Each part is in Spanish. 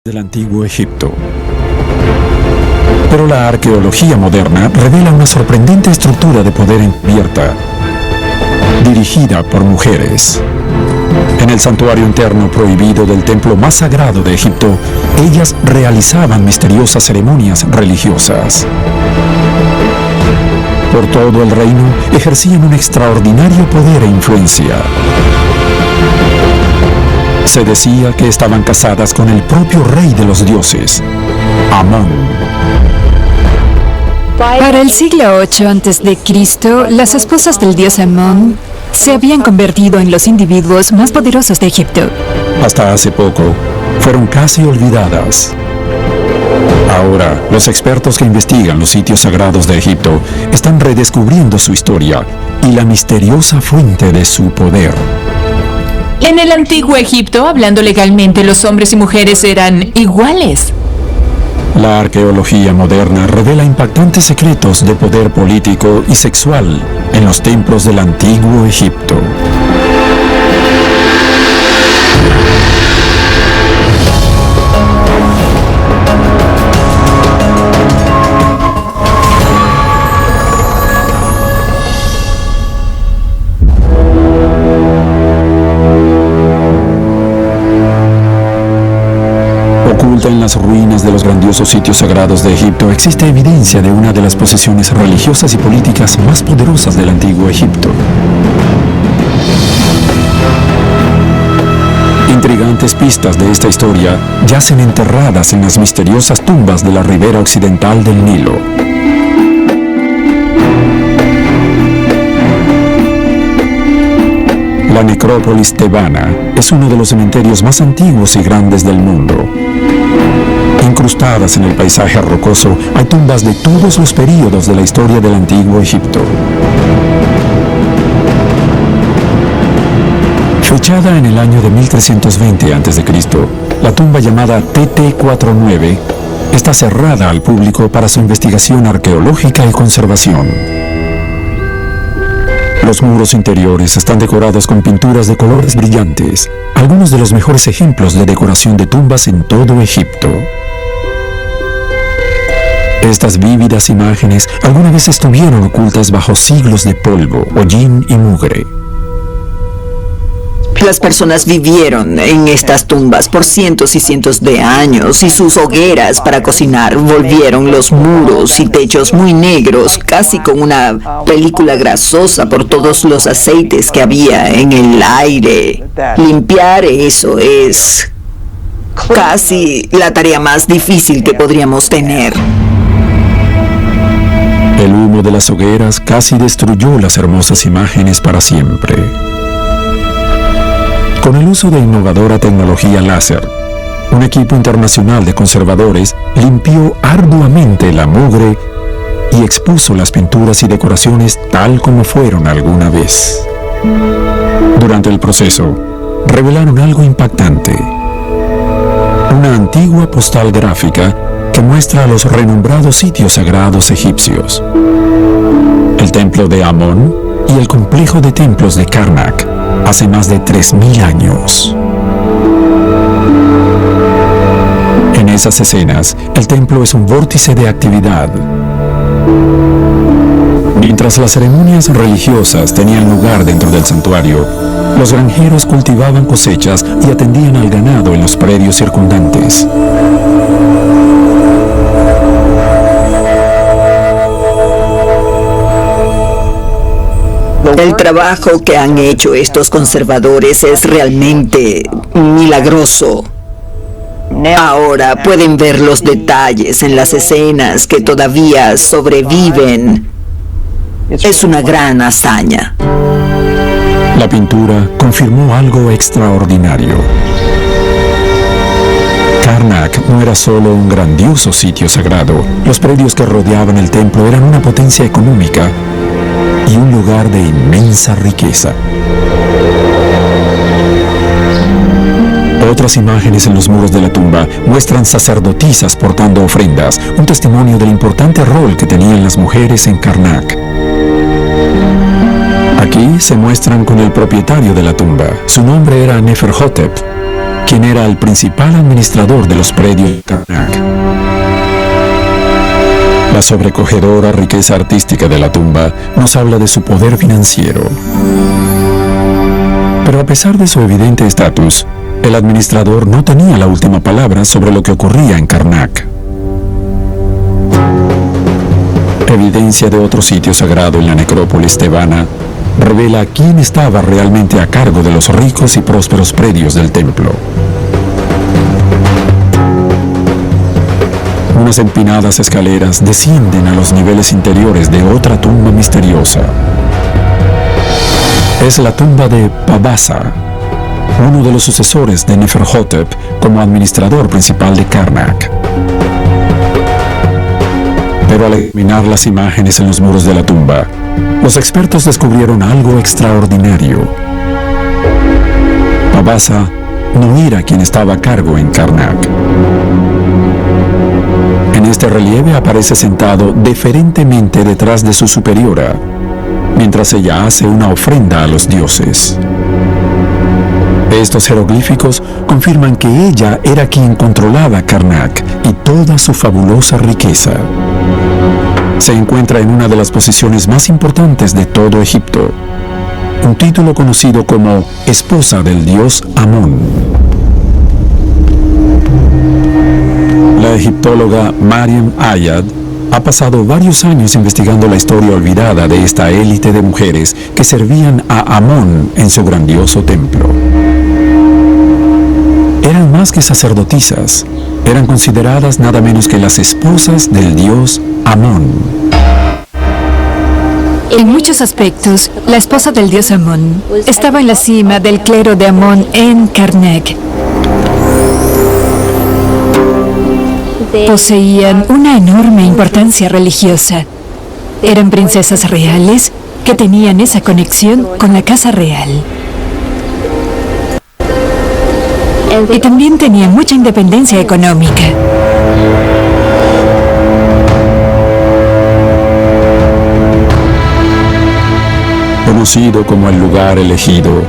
del antiguo Egipto. Pero la arqueología moderna revela una sorprendente estructura de poder encubierta, dirigida por mujeres. En el santuario interno prohibido del templo más sagrado de Egipto, ellas realizaban misteriosas ceremonias religiosas. Por todo el reino ejercían un extraordinario poder e influencia. Se decía que estaban casadas con el propio rey de los dioses, Amón. Para el siglo VIII a.C., las esposas del dios Amón se habían convertido en los individuos más poderosos de Egipto. Hasta hace poco, fueron casi olvidadas. Ahora, los expertos que investigan los sitios sagrados de Egipto están redescubriendo su historia y la misteriosa fuente de su poder. En el antiguo Egipto, hablando legalmente, los hombres y mujeres eran iguales. La arqueología moderna revela impactantes secretos de poder político y sexual en los templos del antiguo Egipto. Oculta en las ruinas de los grandiosos sitios sagrados de Egipto existe evidencia de una de las posesiones religiosas y políticas más poderosas del antiguo Egipto. Intrigantes pistas de esta historia yacen enterradas en las misteriosas tumbas de la ribera occidental del Nilo. La necrópolis tebana es uno de los cementerios más antiguos y grandes del mundo. Incrustadas en el paisaje rocoso hay tumbas de todos los períodos de la historia del antiguo Egipto. Fechada en el año de 1320 a.C., la tumba llamada TT49 está cerrada al público para su investigación arqueológica y conservación. Los muros interiores están decorados con pinturas de colores brillantes, algunos de los mejores ejemplos de decoración de tumbas en todo Egipto. Estas vívidas imágenes alguna vez estuvieron ocultas bajo siglos de polvo, hollín y mugre. Las personas vivieron en estas tumbas por cientos y cientos de años y sus hogueras para cocinar volvieron los muros y techos muy negros, casi con una película grasosa por todos los aceites que había en el aire. Limpiar eso es casi la tarea más difícil que podríamos tener. El humo de las hogueras casi destruyó las hermosas imágenes para siempre. Con el uso de innovadora tecnología láser, un equipo internacional de conservadores limpió arduamente la mugre y expuso las pinturas y decoraciones tal como fueron alguna vez. Durante el proceso, revelaron algo impactante. Una antigua postal gráfica que muestra los renombrados sitios sagrados egipcios, el templo de Amón y el complejo de templos de Karnak, hace más de 3000 años. En esas escenas, el templo es un vórtice de actividad. Mientras las ceremonias religiosas tenían lugar dentro del santuario, los granjeros cultivaban cosechas y atendían al ganado en los predios circundantes. El trabajo que han hecho estos conservadores es realmente milagroso. Ahora pueden ver los detalles en las escenas que todavía sobreviven. Es una gran hazaña. La pintura confirmó algo extraordinario. Karnak no era solo un grandioso sitio sagrado. Los predios que rodeaban el templo eran una potencia económica y un lugar de inmensa riqueza. Otras imágenes en los muros de la tumba muestran sacerdotisas portando ofrendas, un testimonio del importante rol que tenían las mujeres en Karnak. Aquí se muestran con el propietario de la tumba. Su nombre era Neferhotep, quien era el principal administrador de los predios de Karnak. La sobrecogedora riqueza artística de la tumba nos habla de su poder financiero. Pero a pesar de su evidente estatus, el administrador no tenía la última palabra sobre lo que ocurría en Karnak. Evidencia de otro sitio sagrado en la necrópolis tebana revela quién estaba realmente a cargo de los ricos y prósperos predios del templo. Unas empinadas escaleras descienden a los niveles interiores de otra tumba misteriosa. Es la tumba de Pabasa, uno de los sucesores de Neferhotep como administrador principal de Karnak. Pero al examinar las imágenes en los muros de la tumba, los expertos descubrieron algo extraordinario. Pabasa no era quien estaba a cargo en Karnak. En este relieve aparece sentado deferentemente detrás de su superiora, mientras ella hace una ofrenda a los dioses. Estos jeroglíficos confirman que ella era quien controlaba Karnak y toda su fabulosa riqueza. Se encuentra en una de las posiciones más importantes de todo Egipto, un título conocido como esposa del dios Amón. La egiptóloga Mariam Ayad ha pasado varios años investigando la historia olvidada de esta élite de mujeres que servían a Amón en su grandioso templo. Eran más que sacerdotisas, eran consideradas nada menos que las esposas del dios Amón. En muchos aspectos, la esposa del dios Amón estaba en la cima del clero de Amón en Karnak. Poseían una enorme importancia religiosa. Eran princesas reales que tenían esa conexión con la casa real. Y también tenían mucha independencia económica. Conocido como el lugar elegido,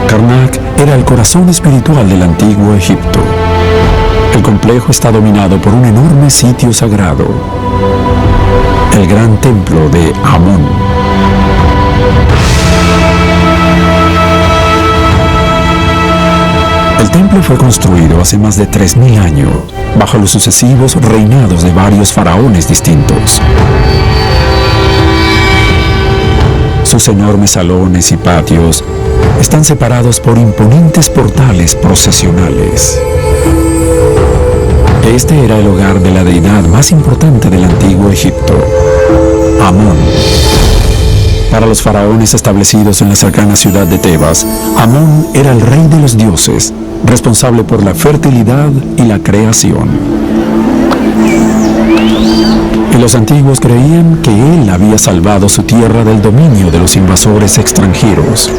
Karnak era el corazón espiritual del antiguo Egipto. El complejo está dominado por un enorme sitio sagrado, el gran templo de Amón. El templo fue construido hace más de 3000 años, bajo los sucesivos reinados de varios faraones distintos. Sus enormes salones y patios están separados por imponentes portales procesionales. Este era el hogar de la deidad más importante del antiguo Egipto, Amón. Para los faraones establecidos en la cercana ciudad de Tebas, Amón era el rey de los dioses, responsable por la fertilidad y la creación. Y los antiguos creían que él había salvado su tierra del dominio de los invasores extranjeros.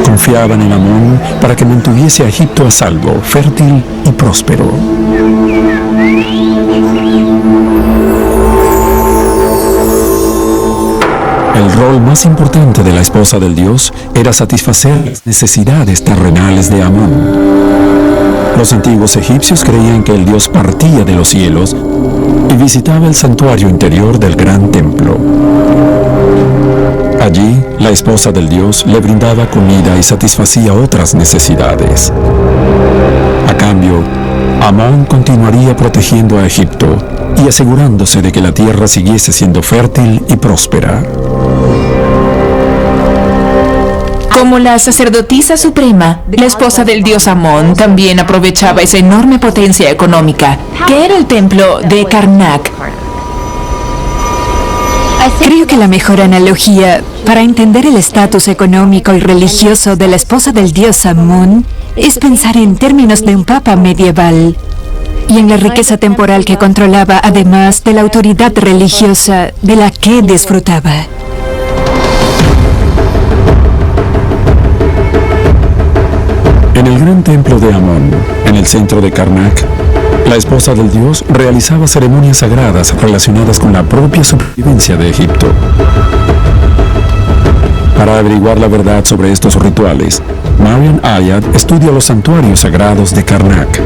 Confiaban en Amón para que mantuviese a Egipto a salvo, fértil y próspero. El rol más importante de la esposa del dios era satisfacer las necesidades terrenales de Amón. Los antiguos egipcios creían que el dios partía de los cielos y visitaba el santuario interior del gran templo. Allí, la esposa del dios le brindaba comida y satisfacía otras necesidades. A cambio, Amón continuaría protegiendo a Egipto y asegurándose de que la tierra siguiese siendo fértil y próspera. Como la sacerdotisa suprema, la esposa del dios Amón también aprovechaba esa enorme potencia económica, que era el templo de Karnak. Creo que la mejor analogía para entender el estatus económico y religioso de la esposa del dios Amón es pensar en términos de un papa medieval y en la riqueza temporal que controlaba, además de la autoridad religiosa de la que disfrutaba. En el gran templo de Amón, en el centro de Karnak, la esposa del dios realizaba ceremonias sagradas relacionadas con la propia supervivencia de Egipto. Para averiguar la verdad sobre estos rituales, Marian Ayad estudia los santuarios sagrados de Karnak.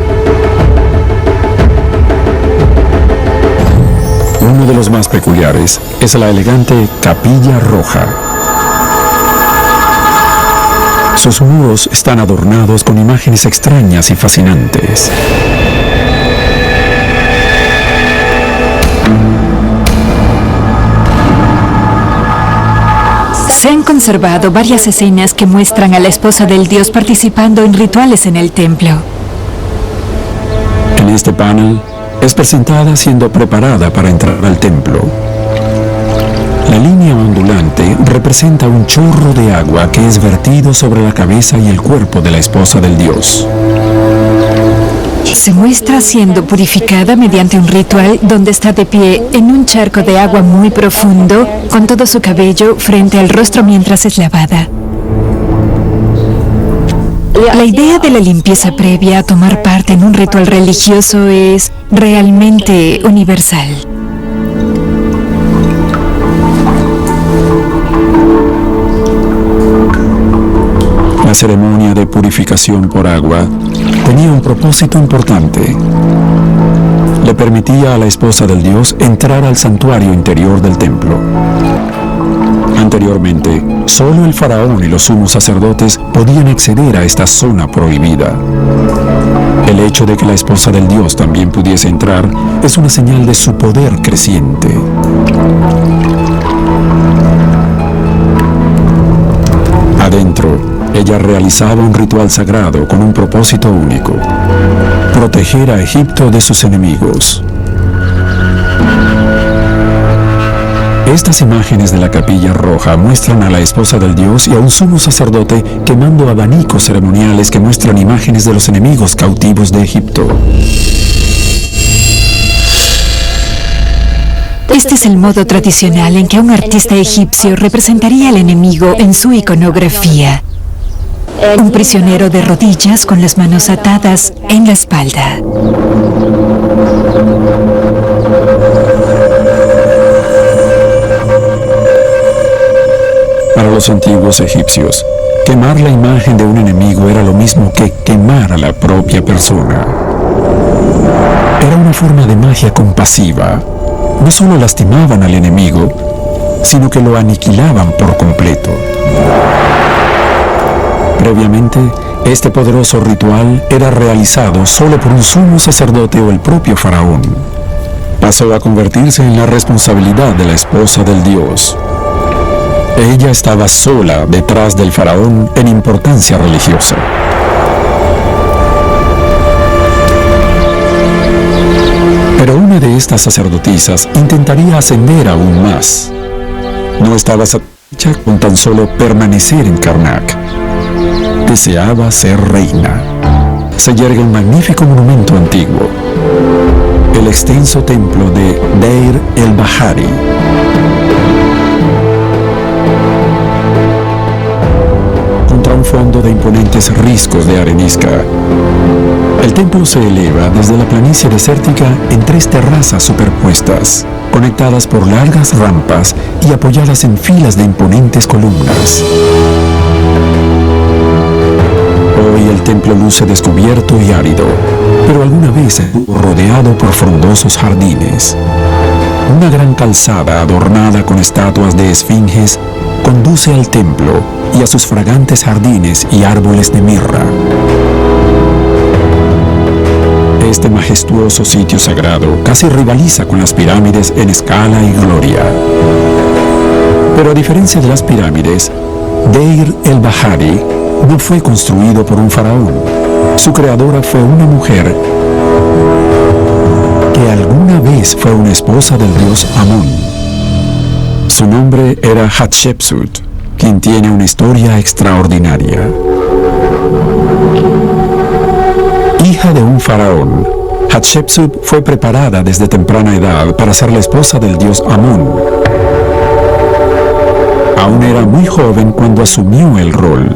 Uno de los más peculiares es la elegante Capilla Roja. Sus muros están adornados con imágenes extrañas y fascinantes. Se han conservado varias escenas que muestran a la esposa del dios participando en rituales en el templo. En este panel, es presentada siendo preparada para entrar al templo. La línea ondulante representa un chorro de agua que es vertido sobre la cabeza y el cuerpo de la esposa del dios. Se muestra siendo purificada mediante un ritual donde está de pie en un charco de agua muy profundo, con todo su cabello frente al rostro mientras es lavada. La idea de la limpieza previa a tomar parte en un ritual religioso es realmente universal. La ceremonia de purificación por agua tenía un propósito importante. Le permitía a la esposa del dios entrar al santuario interior del templo. Anteriormente, solo el faraón y los sumos sacerdotes podían acceder a esta zona prohibida. El hecho de que la esposa del dios también pudiese entrar es una señal de su poder creciente. Adentro, ella realizaba un ritual sagrado con un propósito único: proteger a Egipto de sus enemigos. Estas imágenes de la Capilla Roja muestran a la esposa del dios y a un sumo sacerdote quemando abanicos ceremoniales que muestran imágenes de los enemigos cautivos de Egipto. Este es el modo tradicional en que un artista egipcio representaría al enemigo en su iconografía. Un prisionero de rodillas con las manos atadas en la espalda. Para los antiguos egipcios, quemar la imagen de un enemigo era lo mismo que quemar a la propia persona. Era una forma de magia compasiva. No solo lastimaban al enemigo, sino que lo aniquilaban por completo. Previamente, este poderoso ritual era realizado solo por un sumo sacerdote o el propio faraón. Pasó a convertirse en la responsabilidad de la esposa del dios. Ella estaba sola detrás del faraón en importancia religiosa. Pero una de estas sacerdotisas intentaría ascender aún más. No estaba satisfecha con tan solo permanecer en Karnak. Deseaba ser reina. Se yergue un magnífico monumento antiguo, el extenso templo de Deir el-Bahari. Contra un fondo de imponentes riscos de arenisca, el templo se eleva desde la planicie desértica en 3 terrazas superpuestas, conectadas por largas rampas y apoyadas en filas de imponentes columnas. Hoy el templo luce descubierto y árido, pero alguna vez estuvo rodeado por frondosos jardines. Una gran calzada adornada con estatuas de esfinges conduce al templo y a sus fragantes jardines y árboles de mirra. Este majestuoso sitio sagrado casi rivaliza con las pirámides en escala y gloria. Pero a diferencia de las pirámides, Deir el-Bahari no fue construido por un faraón. Su creadora fue una mujer que alguna vez fue una esposa del dios Amón. Su nombre era Hatshepsut, quien tiene una historia extraordinaria. Hija de un faraón, Hatshepsut fue preparada desde temprana edad para ser la esposa del dios Amón. Aún era muy joven cuando asumió el rol.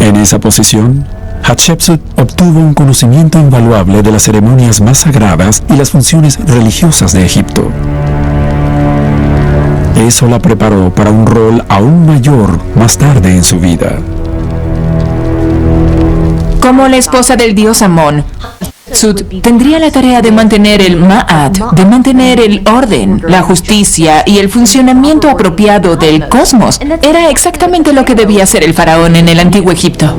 En esa posición, Hatshepsut obtuvo un conocimiento invaluable de las ceremonias más sagradas y las funciones religiosas de Egipto. Eso la preparó para un rol aún mayor más tarde en su vida. Como la esposa del dios Amón, Hatshepsut tendría la tarea de mantener el Ma'at, de mantener el orden, la justicia y el funcionamiento apropiado del cosmos. Era exactamente lo que debía hacer el faraón en el antiguo Egipto.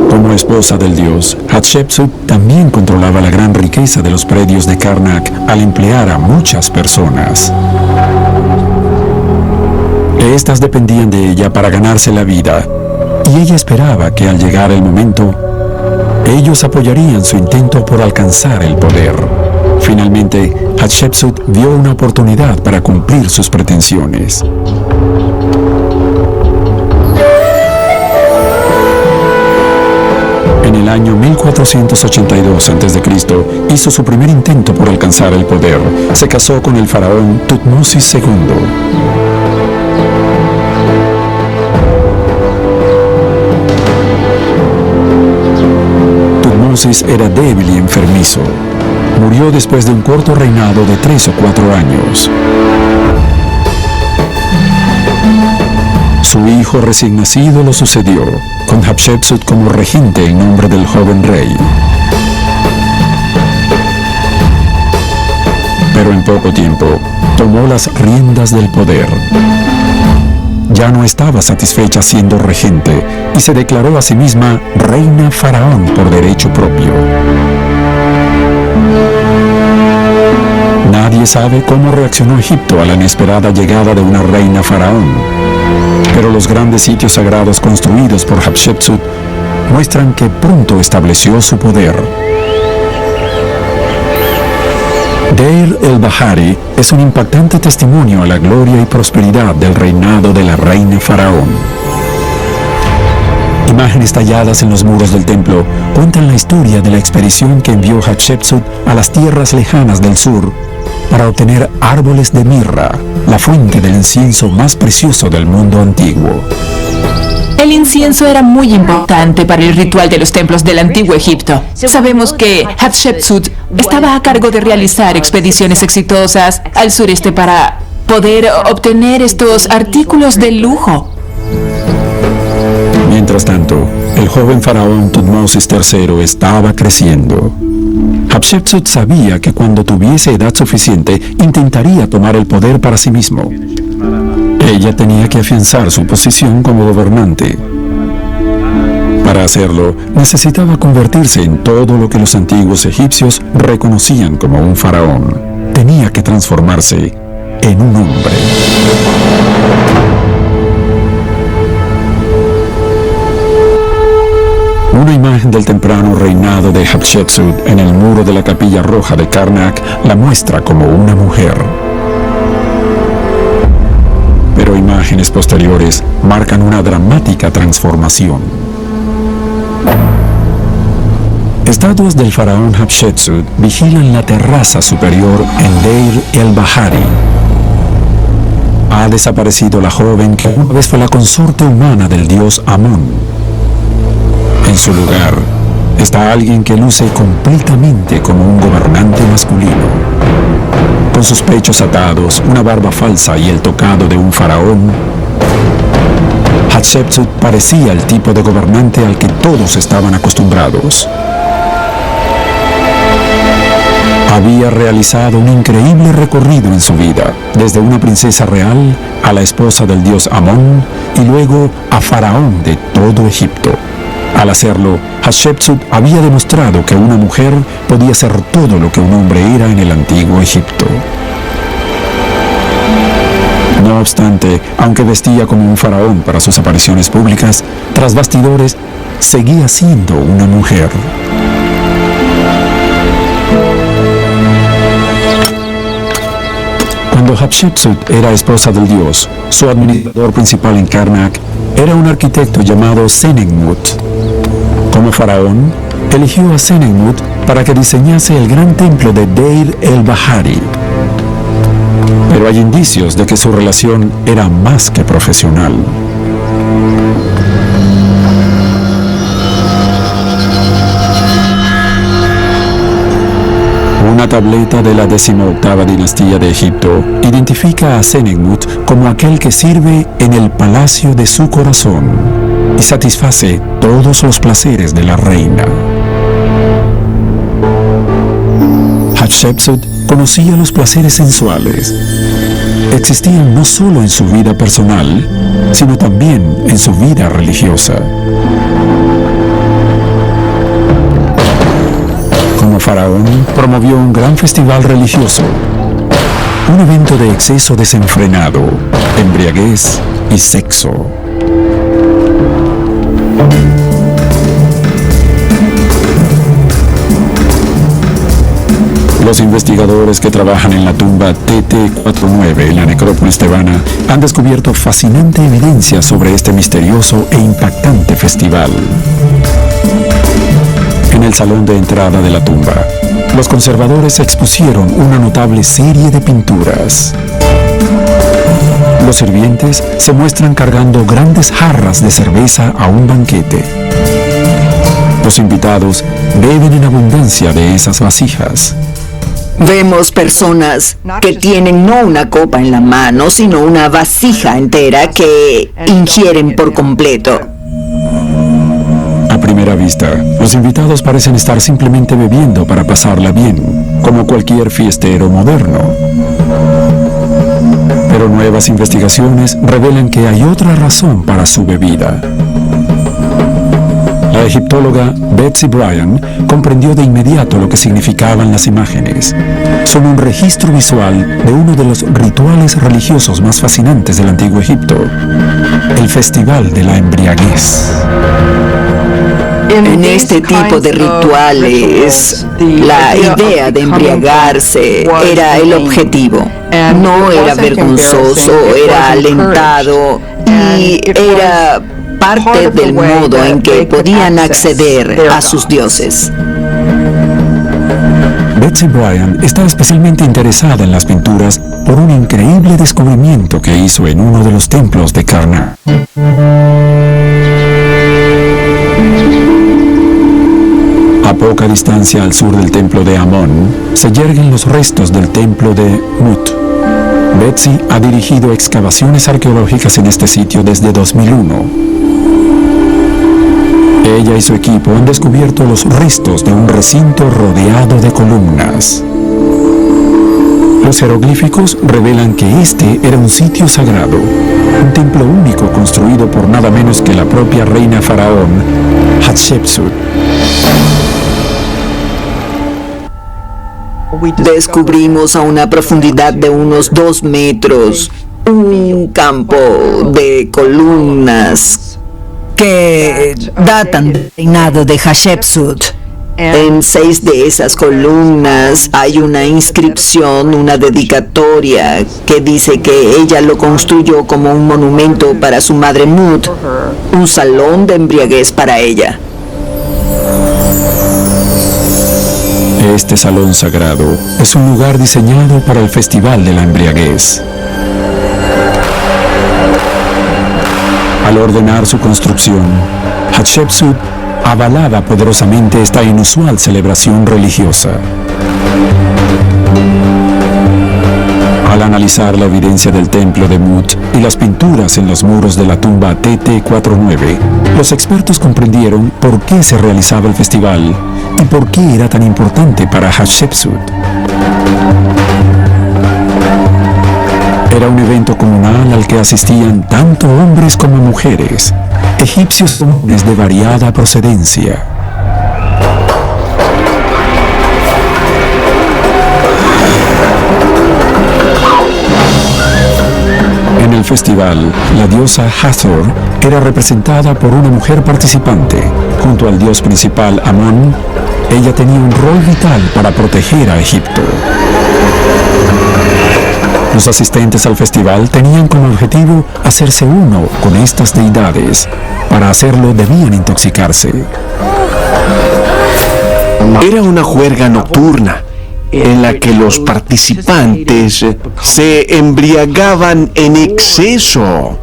Como esposa del dios, Hatshepsut también controlaba la gran riqueza de los predios de Karnak al emplear a muchas personas. Estas dependían de ella para ganarse la vida, y ella esperaba que al llegar el momento, ellos apoyarían su intento por alcanzar el poder. Finalmente, Hatshepsut vio una oportunidad para cumplir sus pretensiones. En el año 1482 a.C., hizo su primer intento por alcanzar el poder. Se casó con el faraón Tutmosis II. Tutmosis era débil y enfermizo. Murió después de un corto reinado de 3 o 4 años. Su hijo recién nacido lo sucedió, con Hatshepsut como regente en nombre del joven rey. Pero en poco tiempo, tomó las riendas del poder. Ya no estaba satisfecha siendo regente y se declaró a sí misma reina faraón por derecho propio. Nadie sabe cómo reaccionó Egipto a la inesperada llegada de una reina faraón, pero los grandes sitios sagrados construidos por Hatshepsut muestran que pronto estableció su poder. Deir el-Bahari es un impactante testimonio a la gloria y prosperidad del reinado de la reina faraón. Imágenes talladas en los muros del templo cuentan la historia de la expedición que envió Hatshepsut a las tierras lejanas del sur para obtener árboles de mirra, la fuente del incienso más precioso del mundo antiguo. El incienso era muy importante para el ritual de los templos del antiguo Egipto. Sabemos que Hatshepsut estaba a cargo de realizar expediciones exitosas al sureste para poder obtener estos artículos de lujo. Mientras tanto, el joven faraón Tutmosis III estaba creciendo. Hatshepsut sabía que cuando tuviese edad suficiente, intentaría tomar el poder para sí mismo. Ella tenía que afianzar su posición como gobernante. Para hacerlo, necesitaba convertirse en todo lo que los antiguos egipcios reconocían como un faraón. Tenía que transformarse en un hombre. Una imagen del temprano reinado de Hatshepsut en el muro de la capilla roja de Karnak la muestra como una mujer. Pero imágenes posteriores marcan una dramática transformación. Estatuas del faraón Hatshepsut vigilan la terraza superior en Deir el-Bahari. Ha desaparecido la joven que una vez fue la consorte humana del dios Amón. En su lugar, está alguien que luce completamente como un gobernante masculino. Con sus pechos atados, una barba falsa y el tocado de un faraón, Hatshepsut parecía el tipo de gobernante al que todos estaban acostumbrados. Había realizado un increíble recorrido en su vida, desde una princesa real a la esposa del dios Amón y luego a faraón de todo Egipto. Al hacerlo, Hatshepsut había demostrado que una mujer podía ser todo lo que un hombre era en el antiguo Egipto. No obstante, aunque vestía como un faraón para sus apariciones públicas, tras bastidores seguía siendo una mujer. Cuando Hatshepsut era esposa del dios, su administrador principal en Karnak era un arquitecto llamado Senenmut. Como faraón, eligió a Senenmut para que diseñase el gran templo de Deir el-Bahari. Pero hay indicios de que su relación era más que profesional. Una tableta de la 18ª dinastía de Egipto identifica a Senenmut como aquel que sirve en el palacio de su corazón y satisface todos los placeres de la reina. Hatshepsut conocía los placeres sensuales. Existían no solo en su vida personal, sino también en su vida religiosa. Como faraón, promovió un gran festival religioso, un evento de exceso desenfrenado, embriaguez y sexo. Los investigadores que trabajan en la tumba TT49 en la necrópolis tebana han descubierto fascinante evidencia sobre este misterioso e impactante festival. En el salón de entrada de la tumba, los conservadores expusieron una notable serie de pinturas. Los sirvientes se muestran cargando grandes jarras de cerveza a un banquete. Los invitados beben en abundancia de esas vasijas. Vemos personas que tienen no una copa en la mano, sino una vasija entera que ingieren por completo. A primera vista, los invitados parecen estar simplemente bebiendo para pasarla bien, como cualquier fiestero moderno. Pero nuevas investigaciones revelan que hay otra razón para su bebida. La egiptóloga Betsy Bryan comprendió de inmediato lo que significaban las imágenes. Son un registro visual de uno de los rituales religiosos más fascinantes del Antiguo Egipto, el Festival de la Embriaguez. En este tipo de rituales, la idea de embriagarse era el objetivo. No era vergonzoso, era alentado y era parte del modo en que podían acceder a sus dioses. Betsy Bryan está especialmente interesada en las pinturas por un increíble descubrimiento que hizo en uno de los templos de Karnak. A poca distancia al sur del templo de Amón, se yerguen los restos del templo de Mut. Betsy ha dirigido excavaciones arqueológicas en este sitio desde 2001. Ella y su equipo han descubierto los restos de un recinto rodeado de columnas. Los jeroglíficos revelan que este era un sitio sagrado, un templo único construido por nada menos que la propia reina faraón, Hatshepsut. Descubrimos a una profundidad de unos 2 metros un campo de columnas que datan del reinado de Hatshepsut. En 6 de esas columnas hay una inscripción, una dedicatoria que dice que ella lo construyó como un monumento para su madre Mut, un salón de embriaguez para ella. Este salón sagrado es un lugar diseñado para el Festival de la Embriaguez. Al ordenar su construcción, Hatshepsut avalaba poderosamente esta inusual celebración religiosa. Al analizar la evidencia del templo de Mut y las pinturas en los muros de la tumba TT49, los expertos comprendieron por qué se realizaba el festival y por qué era tan importante para Hatshepsut. Era un evento comunal al que asistían tanto hombres como mujeres, egipcios comunes de variada procedencia. En el festival, la diosa Hathor era representada por una mujer participante. Junto al dios principal Amón, ella tenía un rol vital para proteger a Egipto. Los asistentes al festival tenían como objetivo hacerse uno con estas deidades. Para hacerlo debían intoxicarse. Era una juerga nocturna en la que los participantes se embriagaban en exceso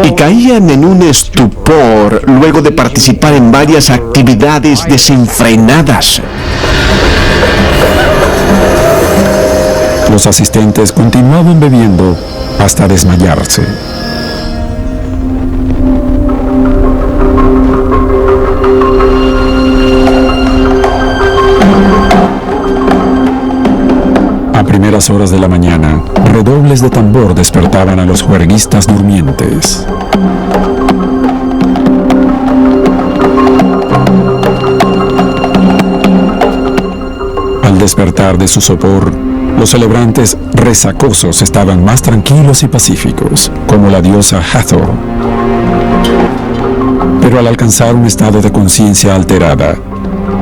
y caían en un estupor luego de participar en varias actividades desenfrenadas. Los asistentes continuaban bebiendo hasta desmayarse. A primeras horas de la mañana, redobles de tambor despertaban a los juerguistas durmientes. Al despertar de su sopor, los celebrantes resacosos estaban más tranquilos y pacíficos, como la diosa Hathor. Pero al alcanzar un estado de conciencia alterada,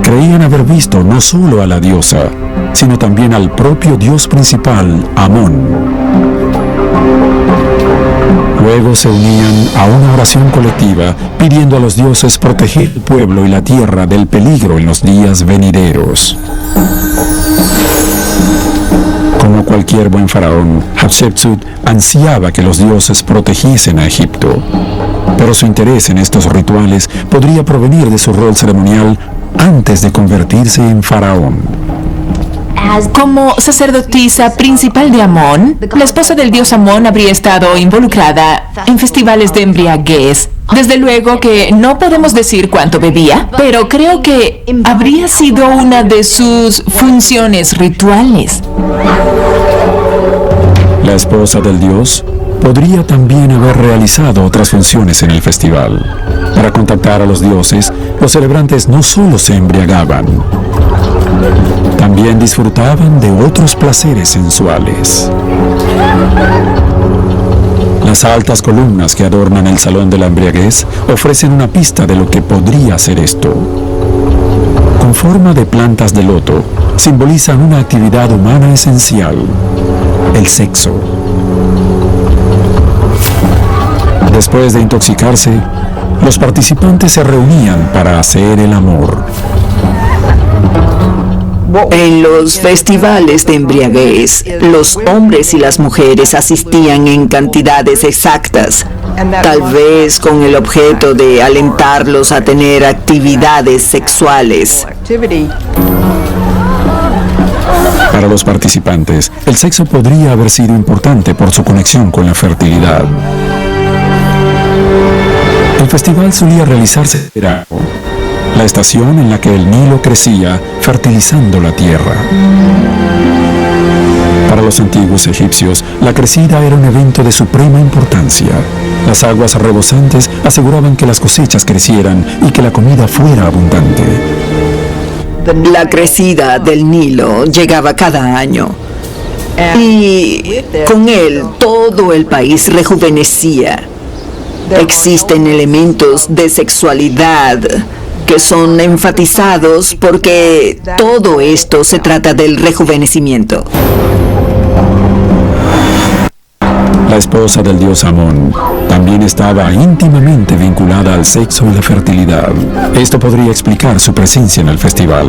creían haber visto no solo a la diosa, sino también al propio dios principal, Amón. Luego se unían a una oración colectiva pidiendo a los dioses proteger el pueblo y la tierra del peligro en los días venideros. Como cualquier buen faraón, Hatshepsut ansiaba que los dioses protegiesen a Egipto, pero su interés en estos rituales podría provenir de su rol ceremonial antes de convertirse en faraón. Como sacerdotisa principal de Amón, la esposa del dios Amón habría estado involucrada en festivales de embriaguez. Desde luego que no podemos decir cuánto bebía, pero creo que habría sido una de sus funciones rituales. La esposa del dios podría también haber realizado otras funciones en el festival. Para contactar a los dioses, los celebrantes no solo se embriagaban, también disfrutaban de otros placeres sensuales. Las altas columnas que adornan el salón de la embriaguez ofrecen una pista de lo que podría ser esto. Con forma de plantas de loto, simbolizan una actividad humana esencial, el sexo. Después de intoxicarse, los participantes se reunían para hacer el amor. En los festivales de embriaguez, los hombres y las mujeres asistían en cantidades exactas, tal vez con el objeto de alentarlos a tener actividades sexuales. Para los participantes, el sexo podría haber sido importante por su conexión con la fertilidad. El festival solía realizarse en verano, la estación en la que el Nilo crecía, fertilizando la tierra. Para los antiguos egipcios, la crecida era un evento de suprema importancia. Las aguas rebosantes aseguraban que las cosechas crecieran y que la comida fuera abundante. La crecida del Nilo llegaba cada año y con él todo el país rejuvenecía. Existen elementos de sexualidad que son enfatizados porque todo esto se trata del rejuvenecimiento. La esposa del dios Amón también estaba íntimamente vinculada al sexo y la fertilidad. Esto podría explicar su presencia en el festival.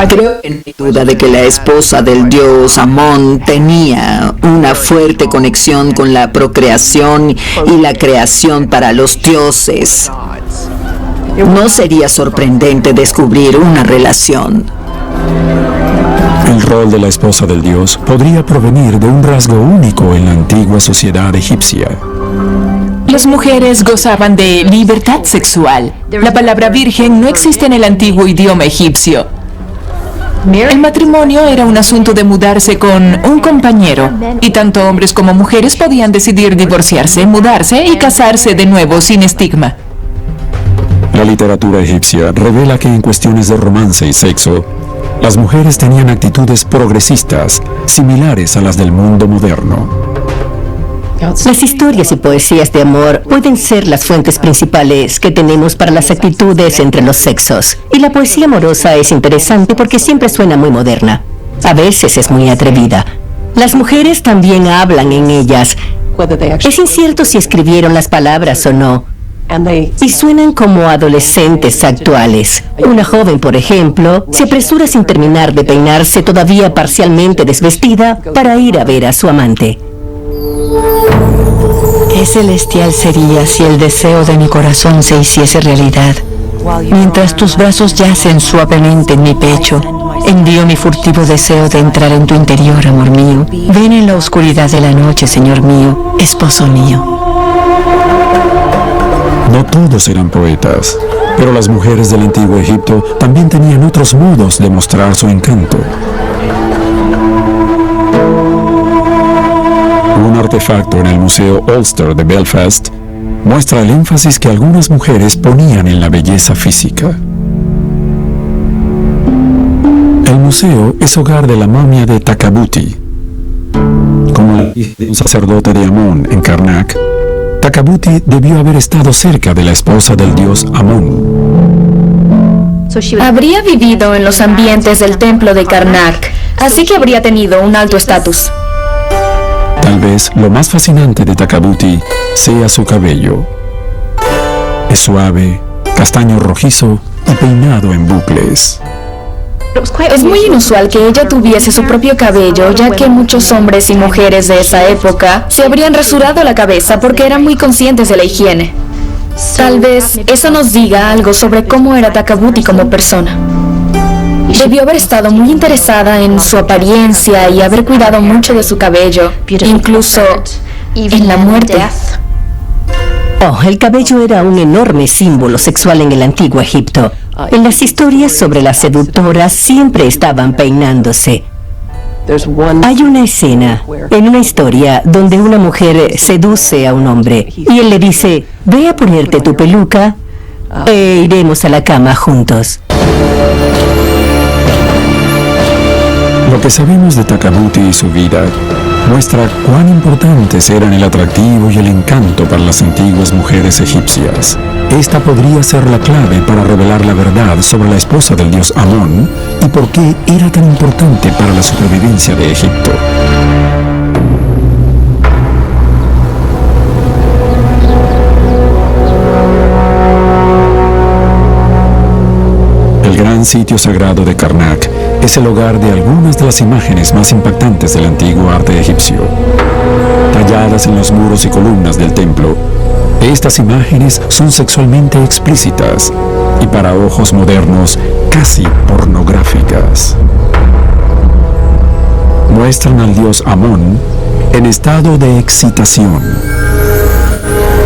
Creo que no hay duda de que la esposa del dios Amón tenía una fuerte conexión con la procreación y la creación para los dioses. No sería sorprendente descubrir una relación. El rol de la esposa del dios podría provenir de un rasgo único en la antigua sociedad egipcia. Las mujeres gozaban de libertad sexual. La palabra virgen no existe en el antiguo idioma egipcio. El matrimonio era un asunto de mudarse con un compañero, y tanto hombres como mujeres podían decidir divorciarse, mudarse y casarse de nuevo sin estigma. La literatura egipcia revela que en cuestiones de romance y sexo, las mujeres tenían actitudes progresistas, similares a las del mundo moderno. Las historias y poesías de amor pueden ser las fuentes principales que tenemos para las actitudes entre los sexos. Y la poesía amorosa es interesante porque siempre suena muy moderna. A veces es muy atrevida. Las mujeres también hablan en ellas. Es incierto si escribieron las palabras o no. Y suenan como adolescentes actuales. Una joven, por ejemplo, se apresura sin terminar de peinarse, todavía parcialmente desvestida, para ir a ver a su amante. Qué celestial sería si el deseo de mi corazón se hiciese realidad. Mientras tus brazos yacen suavemente en mi pecho Envío mi furtivo deseo de entrar en tu interior, amor mío. Ven en la oscuridad de la noche, Señor mío, esposo mío. No todos eran poetas, pero las mujeres del antiguo Egipto también tenían otros modos de mostrar su encanto. Un artefacto en el Museo Ulster de Belfast muestra el énfasis que algunas mujeres ponían en la belleza física. El museo es hogar de la momia de Takabuti. Como la hija de un sacerdote de Amón en Karnak, Takabuti debió haber estado cerca de la esposa del dios Amón. Habría vivido en los ambientes del templo de Karnak, así que habría tenido un alto estatus. Tal vez lo más fascinante de Takabuti sea su cabello. Es suave, castaño rojizo y peinado en bucles. Es muy inusual que ella tuviese su propio cabello, ya que muchos hombres y mujeres de esa época se habrían rasurado la cabeza porque eran muy conscientes de la higiene. Tal vez eso nos diga algo sobre cómo era Takabuti como persona. Debió haber estado muy interesada en su apariencia y haber cuidado mucho de su cabello, incluso en la muerte. Oh, el cabello era un enorme símbolo sexual en el antiguo Egipto. En las historias sobre las seductoras siempre estaban peinándose. Hay una escena en una historia donde una mujer seduce a un hombre y él le dice, ve a ponerte tu peluca e iremos a la cama juntos. Lo que sabemos de Takabuti y su vida muestra cuán importantes eran el atractivo y el encanto para las antiguas mujeres egipcias. Esta podría ser la clave para revelar la verdad sobre la esposa del dios Amón y por qué era tan importante para la supervivencia de Egipto. El gran sitio sagrado de Karnak es el hogar de algunas de las imágenes más impactantes del antiguo arte egipcio. Talladas en los muros y columnas del templo, estas imágenes son sexualmente explícitas y para ojos modernos casi pornográficas. Muestran al dios Amón en estado de excitación.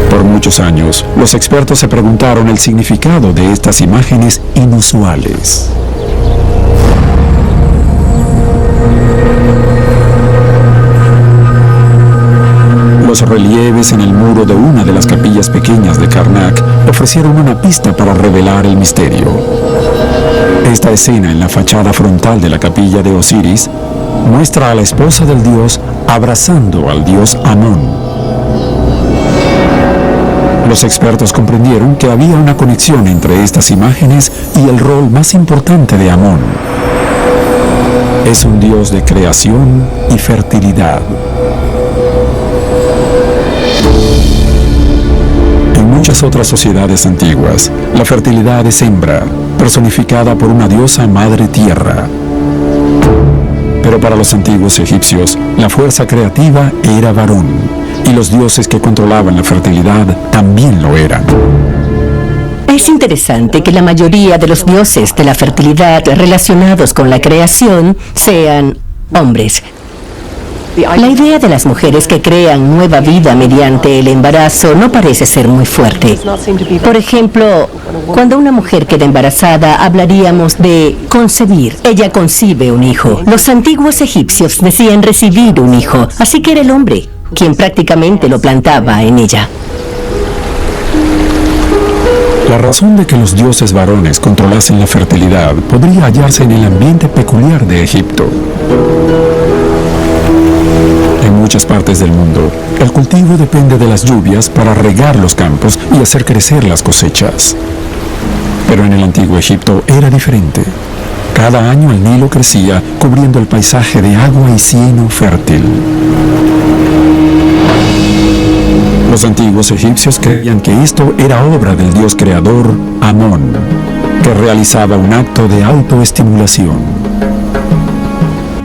Por muchos años, los expertos se preguntaron el significado de estas imágenes inusuales. Los relieves en el muro de una de las capillas pequeñas de Karnak ofrecieron una pista para revelar el misterio. Esta escena en la fachada frontal de la capilla de Osiris muestra a la esposa del dios abrazando al dios Amón. Los expertos comprendieron que había una conexión entre estas imágenes y el rol más importante de Amón. Es un dios de creación y fertilidad. En muchas otras sociedades antiguas, la fertilidad es hembra, personificada por una diosa madre tierra. Pero para los antiguos egipcios, la fuerza creativa era varón, y los dioses que controlaban la fertilidad también lo eran. Es interesante que la mayoría de los dioses de la fertilidad relacionados con la creación sean hombres. La idea de las mujeres que crean nueva vida mediante el embarazo no parece ser muy fuerte. Por ejemplo, cuando una mujer queda embarazada, hablaríamos de concebir. Ella concibe un hijo. Los antiguos egipcios decían recibir un hijo, así que era el hombre quien prácticamente lo plantaba en ella. La razón de que los dioses varones controlasen la fertilidad podría hallarse en el ambiente peculiar de Egipto. En muchas partes del mundo, el cultivo depende de las lluvias para regar los campos y hacer crecer las cosechas. Pero en el antiguo Egipto era diferente. Cada año el Nilo crecía, cubriendo el paisaje de agua y cieno fértil. Los antiguos egipcios creían que esto era obra del dios creador Amón, que realizaba un acto de autoestimulación.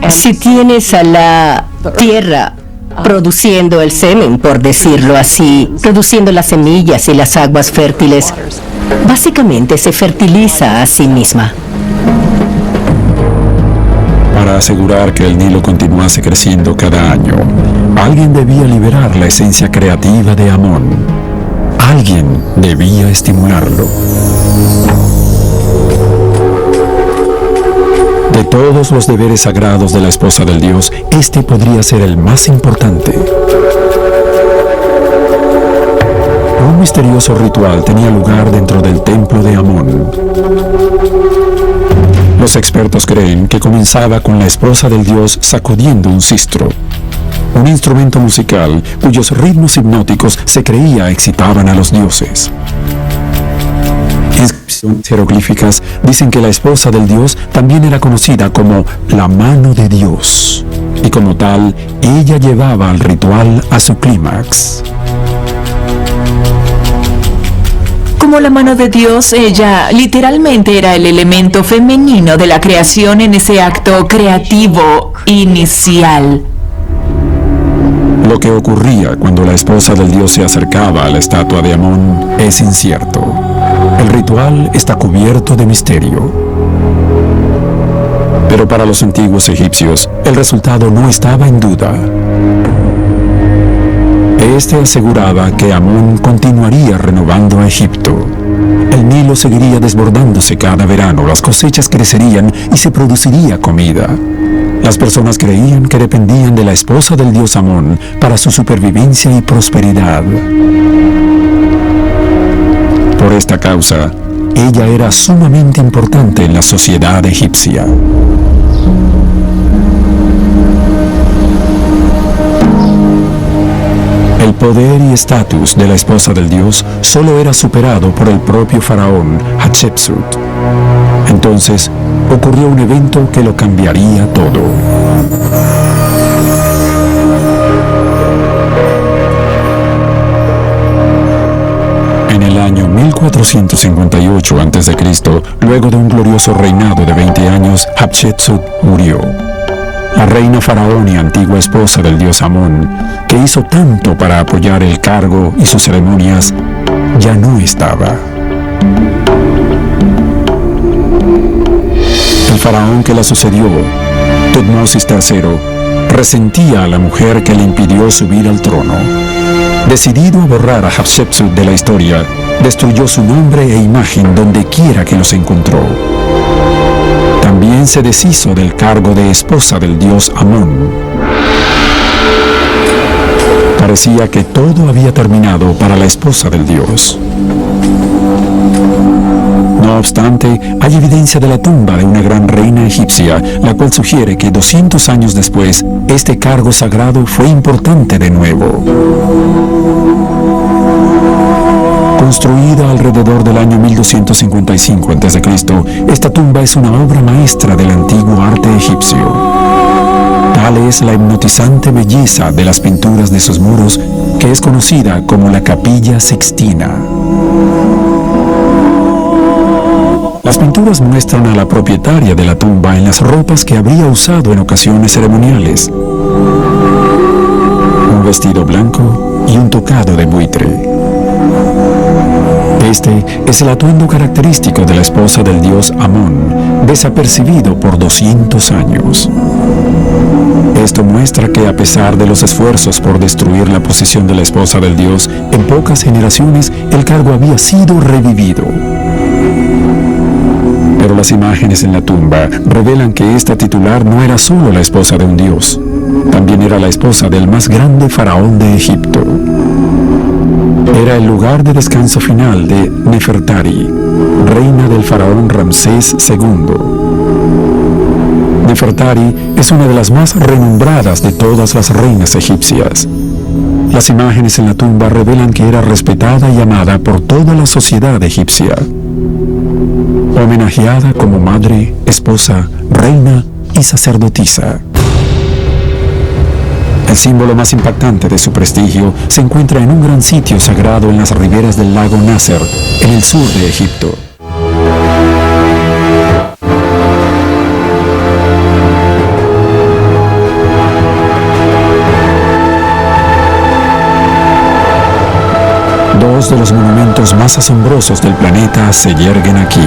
Si tienes a la tierra produciendo el semen, por decirlo así, produciendo las semillas y las aguas fértiles, básicamente se fertiliza a sí misma. para asegurar que el Nilo continuase creciendo cada año, alguien debía liberar la esencia creativa de Amón. Alguien debía estimularlo. De todos los deberes sagrados de la esposa del dios, este podría ser el más importante. Un misterioso ritual tenía lugar dentro del templo de Amón. Los expertos creen que comenzaba con la esposa del dios sacudiendo un sistro, un instrumento musical cuyos ritmos hipnóticos se creía excitaban a los dioses. Inscripciones jeroglíficas dicen que la esposa del dios también era conocida como la mano de Dios, y como tal, ella llevaba al ritual a su clímax. Como la mano de Dios, ella literalmente era el elemento femenino de la creación en ese acto creativo inicial. Lo que ocurría cuando la esposa del dios se acercaba a la estatua de Amón es incierto. El ritual está cubierto de misterio. Pero para los antiguos egipcios, el resultado no estaba en duda. Este aseguraba que Amón continuaría renovando a Egipto. El Nilo seguiría desbordándose cada verano, las cosechas crecerían y se produciría comida. Las personas creían que dependían de la esposa del dios Amón para su supervivencia y prosperidad. Por esta causa, ella era sumamente importante en la sociedad egipcia. El poder y estatus de la esposa del dios solo era superado por el propio faraón Hatshepsut. Entonces, ocurrió un evento que lo cambiaría todo. En el año 1458 a.C., luego de un glorioso reinado de 20 años, Hatshepsut murió. La reina faraón y antigua esposa del dios Amón, que hizo tanto para apoyar el cargo y sus ceremonias, ya no estaba. El faraón que la sucedió, Tutmosis III, resentía a la mujer que le impidió subir al trono. Decidido a borrar a Hatshepsut de la historia, destruyó su nombre e imagen donde quiera que los encontró. También se deshizo del cargo de esposa del dios Amón. Parecía que todo había terminado para la esposa del dios. No obstante, hay evidencia de la tumba de una gran reina egipcia, la cual sugiere que 200 años después, este cargo sagrado fue importante de nuevo. Construida alrededor del año 1255 a.C., esta tumba es una obra maestra del antiguo arte egipcio. Tal es la hipnotizante belleza de las pinturas de sus muros, que es conocida como la Capilla Sixtina. Las pinturas muestran a la propietaria de la tumba en las ropas que habría usado en ocasiones ceremoniales: un vestido blanco y un tocado de buitre. Este es el atuendo característico de la esposa del dios Amón, desapercibido por 200 años. Esto muestra que a pesar de los esfuerzos por destruir la posición de la esposa del dios, en pocas generaciones el cargo había sido revivido. Pero las imágenes en la tumba revelan que esta titular no era solo la esposa de un dios, también era la esposa del más grande faraón de Egipto. Era el lugar de descanso final de Nefertari, reina del faraón Ramsés II. Nefertari es una de las más renombradas de todas las reinas egipcias. Las imágenes en la tumba revelan que era respetada y amada por toda la sociedad egipcia. Homenajeada como madre, esposa, reina y sacerdotisa. El símbolo más impactante de su prestigio se encuentra en un gran sitio sagrado en las riberas del lago Nasser, en el sur de Egipto. Dos de los monumentos más asombrosos del planeta se yerguen aquí.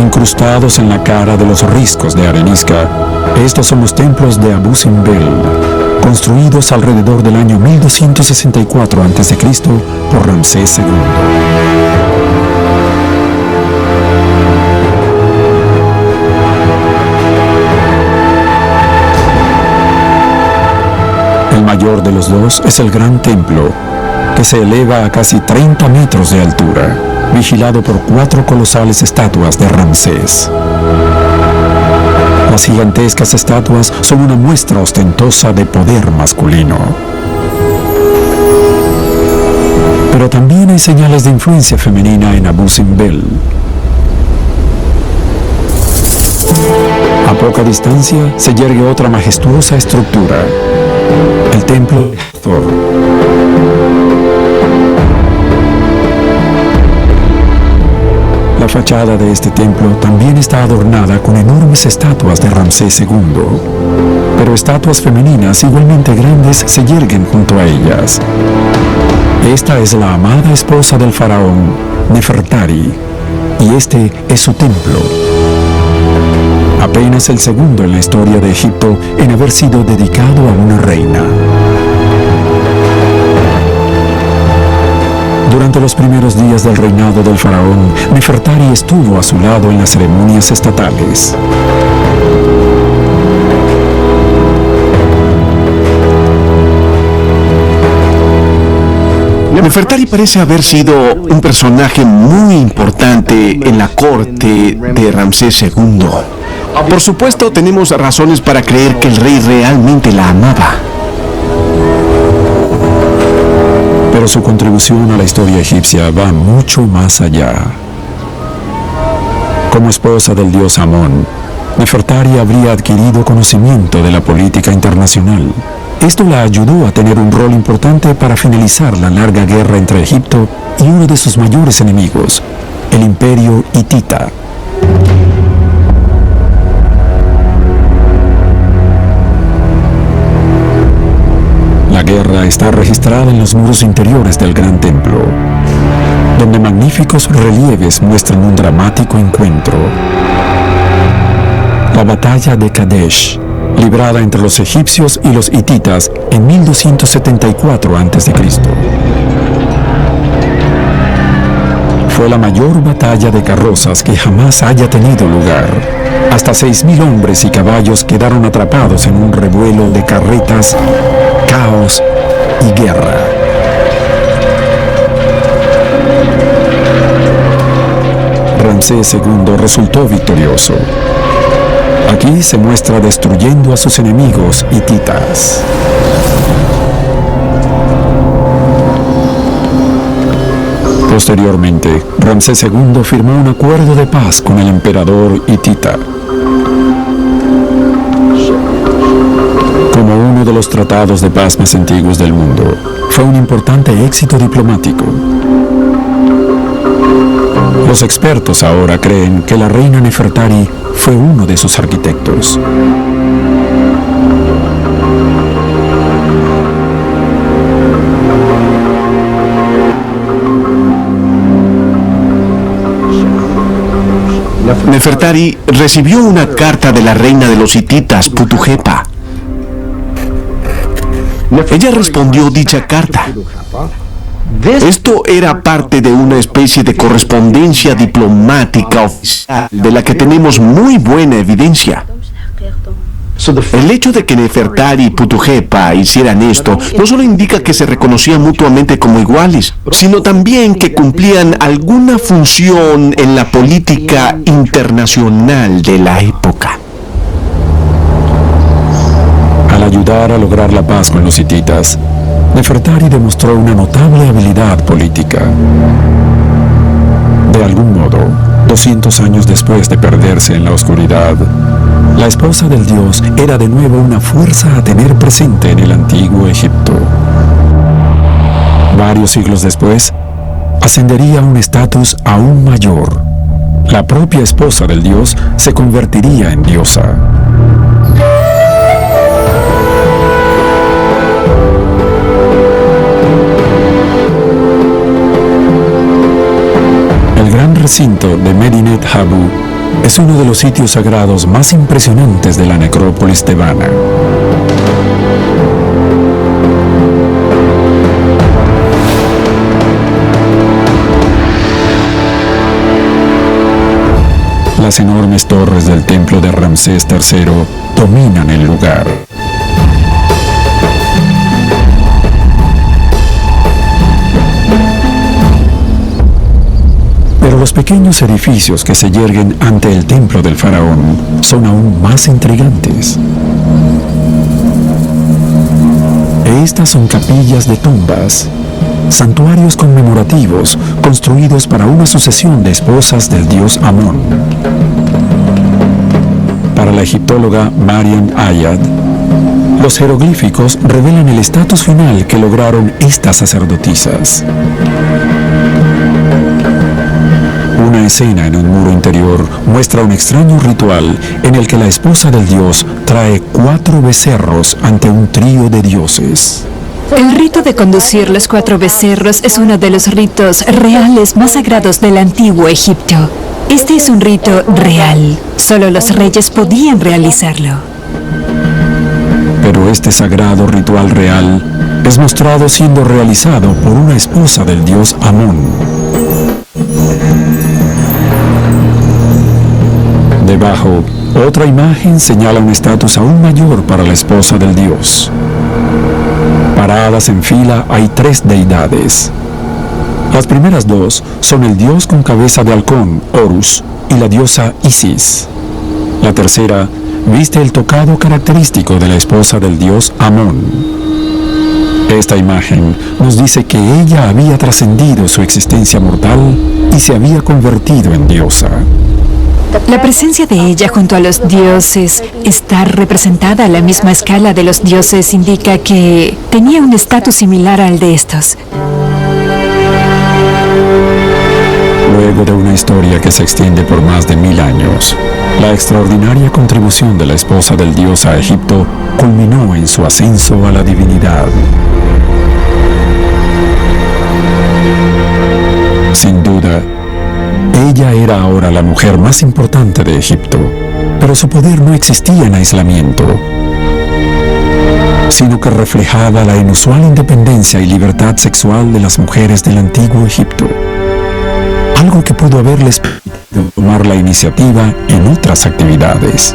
Incrustados en la cara de los riscos de arenisca, estos son los templos de Abu Simbel, construidos alrededor del año 1264 a.C. por Ramsés II. El mayor de los dos es el Gran Templo, que se eleva a casi 30 metros de altura, vigilado por 4 colosales estatuas de Ramsés. Las gigantescas estatuas son una muestra ostentosa de poder masculino. Pero también hay señales de influencia femenina en Abu Simbel. A poca distancia se yergue otra majestuosa estructura, el templo de Hathor. La fachada de este templo también está adornada con enormes estatuas de Ramsés II, pero estatuas femeninas igualmente grandes se yerguen junto a ellas. Esta es la amada esposa del faraón, Nefertari, y este es su templo. Apenas el segundo en la historia de Egipto en haber sido dedicado a una reina. Durante los primeros días del reinado del faraón, Nefertari estuvo a su lado en las ceremonias estatales. Nefertari parece haber sido un personaje muy importante en la corte de Ramsés II. Por supuesto, tenemos razones para creer que el rey realmente la amaba. Pero su contribución a la historia egipcia va mucho más allá. Como esposa del dios Amón, Nefertari habría adquirido conocimiento de la política internacional. Esto la ayudó a tener un rol importante para finalizar la larga guerra entre Egipto y uno de sus mayores enemigos, el imperio hitita. La guerra está registrada en los muros interiores del Gran Templo, donde magníficos relieves muestran un dramático encuentro. La batalla de Kadesh, librada entre los egipcios y los hititas en 1274 a.C. Fue la mayor batalla de carrozas que jamás haya tenido lugar. Hasta 6.000 hombres y caballos quedaron atrapados en un revuelo de carretas, caos y guerra. Ramsés II resultó victorioso. Aquí se muestra destruyendo a sus enemigos hititas. Posteriormente, Ramsés II firmó un acuerdo de paz con el emperador hitita. Como uno de los tratados de paz más antiguos del mundo, fue un importante éxito diplomático. Los expertos ahora creen que la reina Nefertari fue uno de sus arquitectos. Nefertari recibió una carta de la reina de los hititas, Putujepa. Ella respondió dicha carta. Esto era parte de una especie de correspondencia diplomática oficial de la que tenemos muy buena evidencia. El hecho de que Nefertari y Putujepa hicieran esto no solo indica que se reconocían mutuamente como iguales, sino también que cumplían alguna función en la política internacional de la época. Al ayudar a lograr la paz con los hititas, Nefertari demostró una notable habilidad política. De algún modo, 200 años después de perderse en la oscuridad, la esposa del dios era de nuevo una fuerza a tener presente en el antiguo Egipto. Varios siglos después, ascendería a un estatus aún mayor. La propia esposa del dios se convertiría en diosa. El gran recinto de Medinet Habu es uno de los sitios sagrados más impresionantes de la necrópolis tebana. Las enormes torres del templo de Ramsés III dominan el lugar. Pero los pequeños edificios que se yerguen ante el templo del faraón son aún más intrigantes. Estas son capillas de tumbas, santuarios conmemorativos construidos para una sucesión de esposas del dios Amón. Para la egiptóloga Mariam Ayad, los jeroglíficos revelan el estatus final que lograron estas sacerdotisas. Una escena en un muro interior muestra un extraño ritual en el que la esposa del dios trae 4 becerros ante un trío de dioses. El rito de conducir los 4 becerros es uno de los ritos reales más sagrados del antiguo Egipto. Este es un rito real. Solo los reyes podían realizarlo. Pero este sagrado ritual real es mostrado siendo realizado por una esposa del dios Amón. Debajo, otra imagen señala un estatus aún mayor para la esposa del dios. Paradas en fila hay 3 deidades. Las primeras 2 son el dios con cabeza de halcón, Horus, y la diosa Isis. La tercera viste el tocado característico de la esposa del dios Amón. Esta imagen nos dice que ella había trascendido su existencia mortal y se había convertido en diosa. La presencia de ella junto a los dioses, estar representada a la misma escala de los dioses, indica que tenía un estatus similar al de estos. Luego de una historia que se extiende por más de 1000 años, la extraordinaria contribución de la esposa del dios a Egipto culminó en su ascenso a la divinidad. Sin duda, ella era ahora la mujer más importante de Egipto, pero su poder no existía en aislamiento, sino que reflejaba la inusual independencia y libertad sexual de las mujeres del antiguo Egipto, algo que pudo haberles permitido tomar la iniciativa en otras actividades.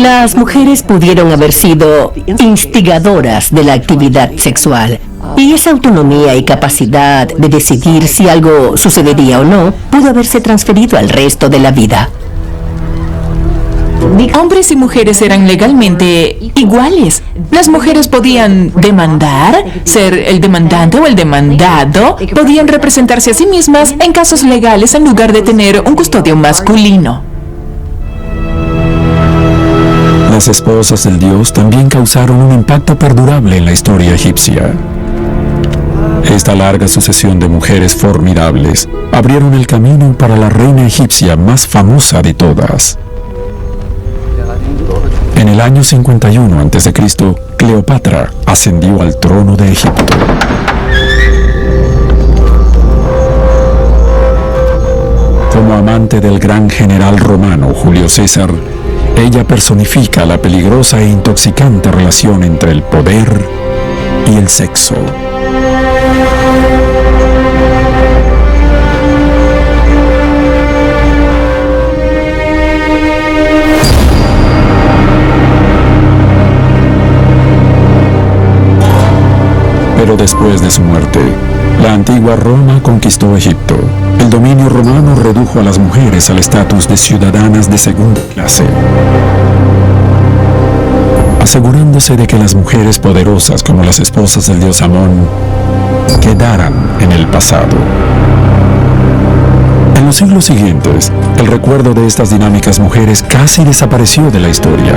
Las mujeres pudieron haber sido instigadoras de la actividad sexual. Y esa autonomía y capacidad de decidir si algo sucedería o no pudo haberse transferido al resto de la vida. Hombres y mujeres eran legalmente iguales. Las mujeres podían demandar, ser el demandante o el demandado, podían representarse a sí mismas en casos legales en lugar de tener un custodio masculino. Las esposas del dios también causaron un impacto perdurable en la historia egipcia. Esta larga sucesión de mujeres formidables abrieron el camino para la reina egipcia más famosa de todas. En el año 51 a.C., Cleopatra ascendió al trono de Egipto. Como amante del gran general romano Julio César, ella personifica la peligrosa e intoxicante relación entre el poder y el sexo. Pero después de su muerte, la antigua Roma conquistó Egipto. El dominio romano redujo a las mujeres al estatus de ciudadanas de segunda clase, asegurándose de que las mujeres poderosas como las esposas del dios Amón quedaran en el pasado. En los siglos siguientes, el recuerdo de estas dinámicas mujeres casi desapareció de la historia.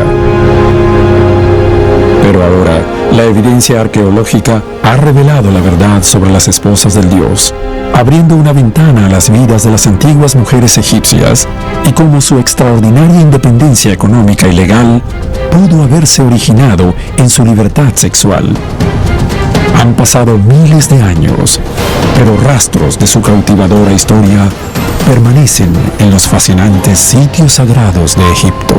Pero ahora, la evidencia arqueológica ha revelado la verdad sobre las esposas del dios, abriendo una ventana a las vidas de las antiguas mujeres egipcias y cómo su extraordinaria independencia económica y legal pudo haberse originado en su libertad sexual. Han pasado miles de años, pero rastros de su cautivadora historia permanecen en los fascinantes sitios sagrados de Egipto.